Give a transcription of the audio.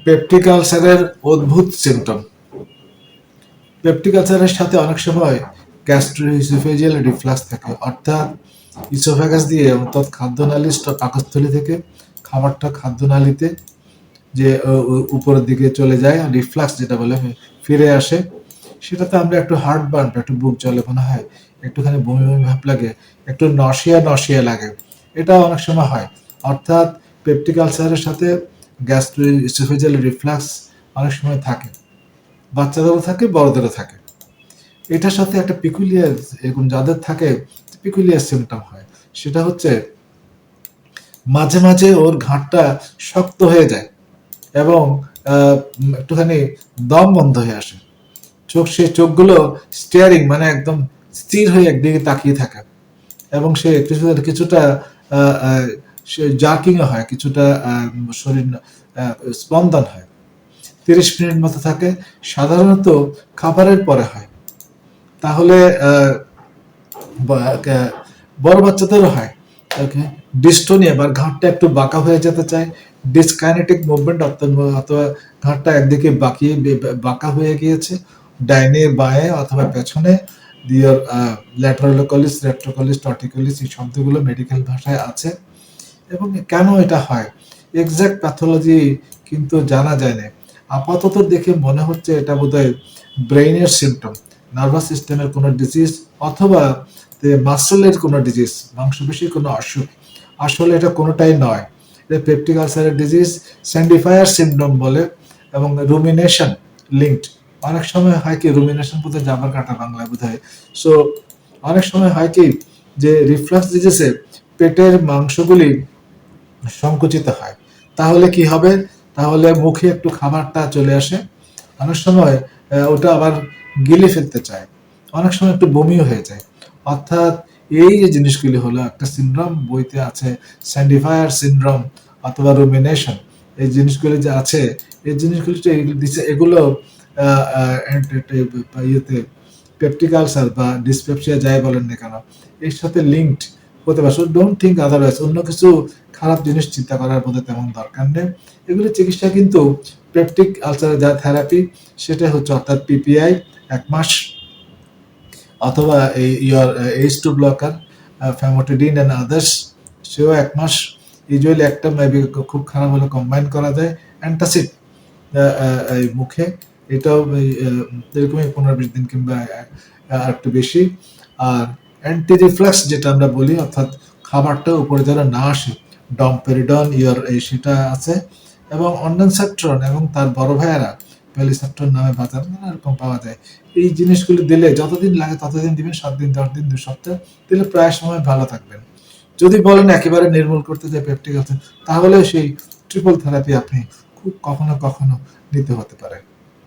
Peptic আলসারের অদ্ভুত symptom. Peptic আলসারের সাথে অনেক সময় গ্যাস্ট্রোইসোফেজিয়াল রিফ্লাক্স থাকে, অর্থাৎ ইসোফেগাস দিয়ে অর্থাৎ খাদ্যনালী পাকস্থলী থেকে খাবারটা খাদ্যনালীতে যে উপরের দিকে চলে যায়, রিফ্লাক্স যেটা বলে ফিরে আসে, সেটাতে আমরা একটু হার্ট বার্ন, একটু বুক জ্বলে মনে হয়, একটুখানি বমি বমি ভাব লাগে, একটু নশিয়া নশিয়া লাগে, এটা অনেক সময় হয়। অর্থাৎ পেপটিক আলসারের সাথে গ্যাস্ট্রোইসোফেজিয়াল রিফ্লাক্স অনেক সময় থাকে, বাচ্চাদেরও থাকে, বড়দেরও থাকে। এটার সাথে একটা পিকুলিয়ার, এরকম যাদের থাকে পিকুলিয়ার সিমটম হয়, সেটা হচ্ছে মাঝে মাঝে ওর ঘাটটা শক্ত হয়ে যায় এবং একটুখানি দম বন্ধ হয়ে আসে, সেই চোখগুলো স্টিয়ারিং মানে একদম স্থির হয়ে একদিকে তাকিয়ে থাকে, এবং সে কিছুটা জার্কিং হয়, কিছুটা শরীর স্পন্দন হয়, 30 মিনিট মতো থাকে, সাধারণত খাবারের পরে হয়। তাহলে বড় বাচ্চাদেরও হয়। ওকে, ডিস্টোনিয়া বা ঘাটটা একটু বাঁকা হয়ে যেতে চায়, ডিসকাইনেটিক মুভমেন্ট অথবা ঘাটটা একদিকে বাঁকা হয়ে গিয়েছে, ডাইনে বাঁয়ে অথবা পেছনে, দিয়ার ল্যাটারালোকলিস, রেট্রোকলিস, টর্টিকলিস, এই শব্দগুলো মেডিকেল ভাষায় আছে। এবং কেন এটা হয় এক্সাক্ট প্যাথোলজি কিন্তু জানা যায় না। আপাতত দেখে মনে হচ্ছে এটা বোধহয় ব্রেইনের সিমটম, নার্ভাস সিস্টেমের কোনো ডিজিজ অথবা মাসেলের কোনো ডিজিজ, মাংসপেশির কোনো অসুখ। আসলে এটা কোনোটাই নয়, এটা পেপটিক আলসারের ডিজিজ, স্যান্ডিফায়ার সিমটম বলে, এবং রুমিনেশন লিঙ্কড। অনেক সময় হয় কি, রুমিনেশন বোধহয় জাবার কাটা বাংলায় বোধহয়। সো অনেক সময় হয় কি যে রিফ্লাক্স ডিজিজে পেটের মাংসগুলি সংকুচিত হয়, তাহলে কি হবে, তাহলে মুখে একটু খাবারটা চলে আসে, অনেক সময় ওটা আবার গিলে ফেলতে চায়, অনেক সময় একটু বমিও হয়ে যায়। অর্থাৎ এই যে জিনিসগুলি হলো একটা সিনড্রোম, বইতে আছে স্যান্ডিফায়ার সিনড্রোম অথবা রুমিনেশন, এই জিনিসগুলি যে আছে, এই জিনিসগুলি এগুলো ইয়েতে পেপটিক আলসার বা ডিসপেপসিয়া যাই বলেন না কেন, এর সাথে লিঙ্কড হতে পারে। সো ডোন্ট থিঙ্ক আদারওয়াইজ, অন্য কিছু খারাপ জিনিস চিন্তা করার মধ্যে তেমন দরকার নেই। এগুলি চিকিৎসা কিন্তু পেপটিক আলসারের যা থেরাপি সেটা হচ্ছে অর্থাৎ পিপিআই 1 মাস, অথবা এই ইয়ার H2 blocker famotidine and others, সেও 1 মাস। ইউজুয়ালি একটা মেবি খুব খারাপ হলে কম্বাইন করা যায় অ্যান্টাসিড এই মুখে, এটাও এরকমই 15-20 দিন কিংবা একটু বেশি। আর অ্যান্টি রিফ্লাক্স যেটা আমরা বলি, অর্থাৎ খাবারটা উপরে যেন না আসে, ডমপেরিডন ইয়ার এই সেটা আছে, এবং অন্ডানসেপ্ট্রন এবং তার বড় ভাইয়েরা প্যালিসেপ্টন নামে বাজার এরকম পাওয়া যায়। এই জিনিসগুলো দিলে যতদিন লাগে ততদিন দিবেন, 7 দিন, 10 দিন, 2 সপ্তাহ দিলে প্রায় সময় ভালো থাকবেন। যদি বলেন একেবারে নির্মূল করতে যে পেপটিক আছে, তাহলে সেই ট্রিপল থেরাপি আপনি খুব কখনো কখনো নিতে হতে পারে।